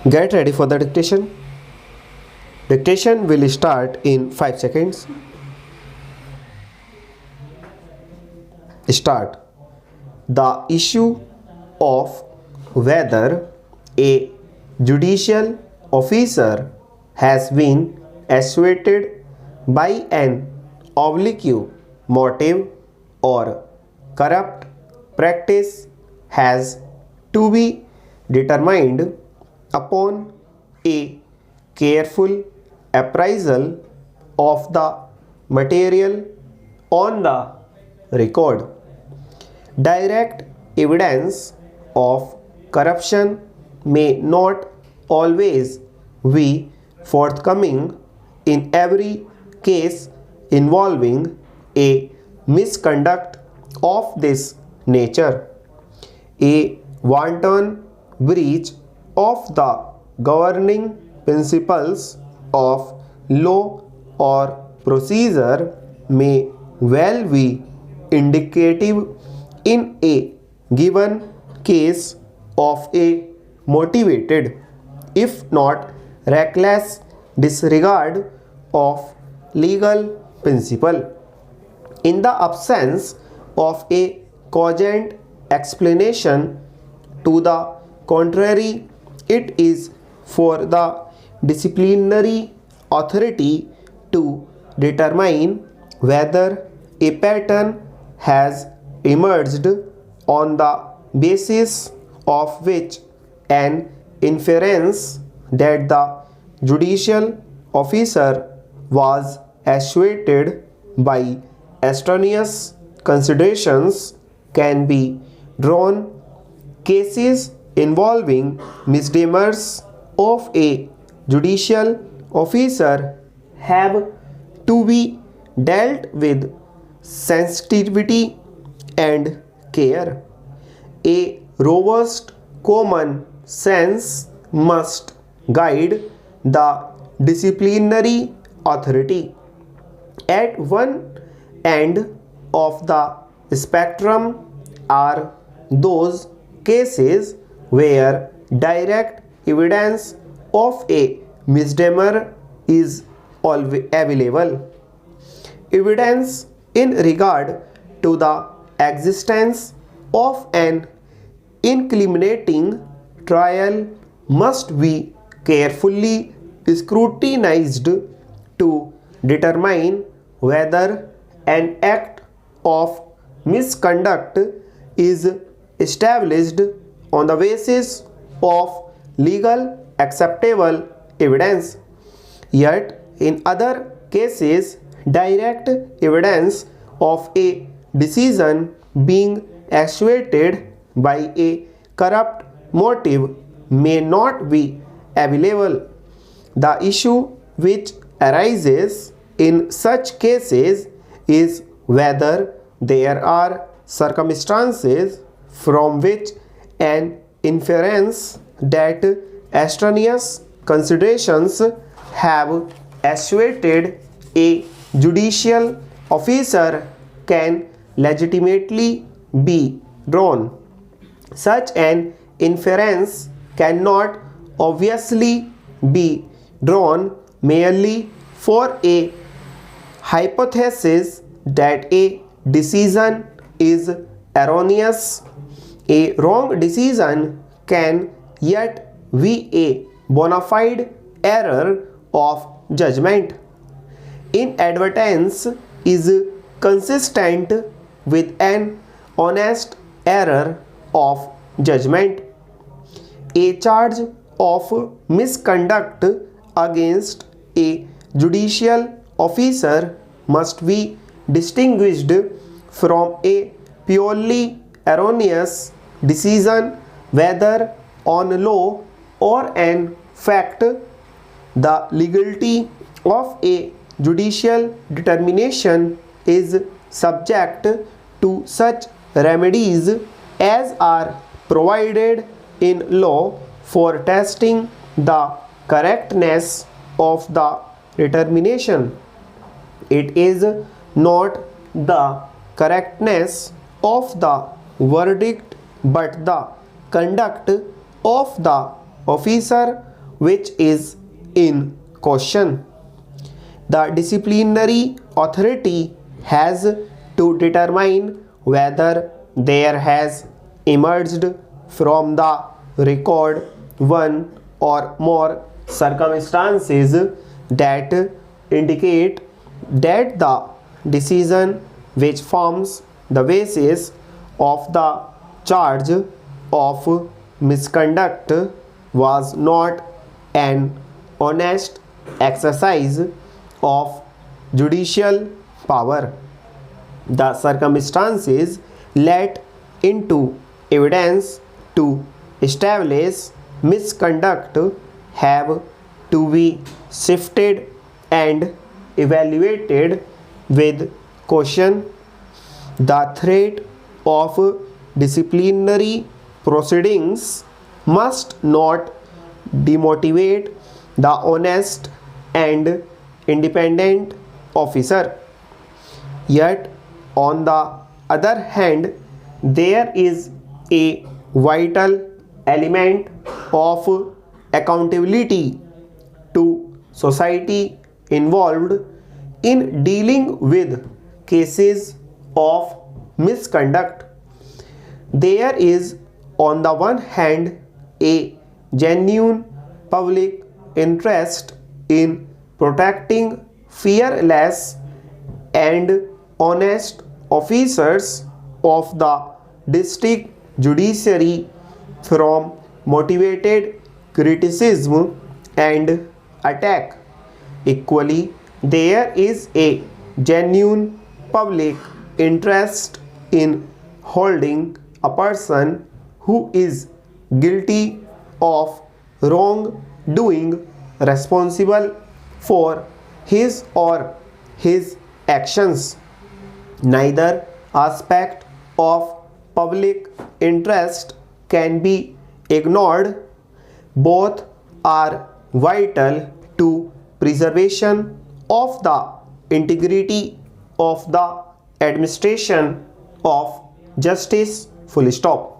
Get ready for the dictation. Dictation will start in 5 seconds. Start. The issue of whether a judicial officer has been actuated by an oblique motive or corrupt practice has to be determined upon a careful appraisal of the material on the record. Direct evidence of corruption may not always be forthcoming in every case involving a misconduct of this nature. A wanton breach of the governing principles of law or procedure may well be indicative in a given case of a motivated, if not reckless, disregard of legal principle. In the absence of a cogent explanation to the contrary, it is for the disciplinary authority to determine whether a pattern has emerged on the basis of which an inference that the judicial officer was actuated by extraneous considerations can be drawn. Cases involving misdemeanors of a judicial officer have to be dealt with sensitivity and care. A robust common sense must guide the disciplinary authority. At one end of the spectrum are those cases where direct evidence of a misdemeanor is available. Evidence in regard to the existence of an incriminating trial must be carefully scrutinized to determine whether an act of misconduct is established on the basis of legal acceptable evidence. Yet, in other cases, direct evidence of a decision being actuated by a corrupt motive may not be available. The issue which arises in such cases is whether there are circumstances from which an inference that extraneous considerations have actuated a judicial officer can legitimately be drawn. Such an inference cannot obviously be drawn merely for a hypothesis that a decision is erroneous. A wrong decision can yet be a bona fide error of judgment. Inadvertence is consistent with an honest error of judgment. A charge of misconduct against a judicial officer must be distinguished from a purely erroneous decision, whether on law or an fact. The legality of a judicial determination is subject to such remedies as are provided in law for testing the correctness of the determination. It is not the correctness of the verdict but the conduct of the officer which is in question. The disciplinary authority has to determine whether there has emerged from the record one or more circumstances that indicate that the decision which forms the basis of the charge of misconduct was not an honest exercise of judicial power. The circumstances let into evidence to establish misconduct have to be sifted and evaluated with caution. The threat of disciplinary proceedings must not demotivate the honest and independent officer. Yet, on the other hand, there is a vital element of accountability to society involved in dealing with cases of misconduct. There is, on the one hand, a genuine public interest in protecting fearless and honest officers of the district judiciary from motivated criticism and attack. Equally, there is a genuine public interest in holding a person who is guilty of wrongdoing responsible for his or his actions. Neither aspect of public interest can be ignored. Both are vital to preservation of the integrity of the administration of justice. Full stop.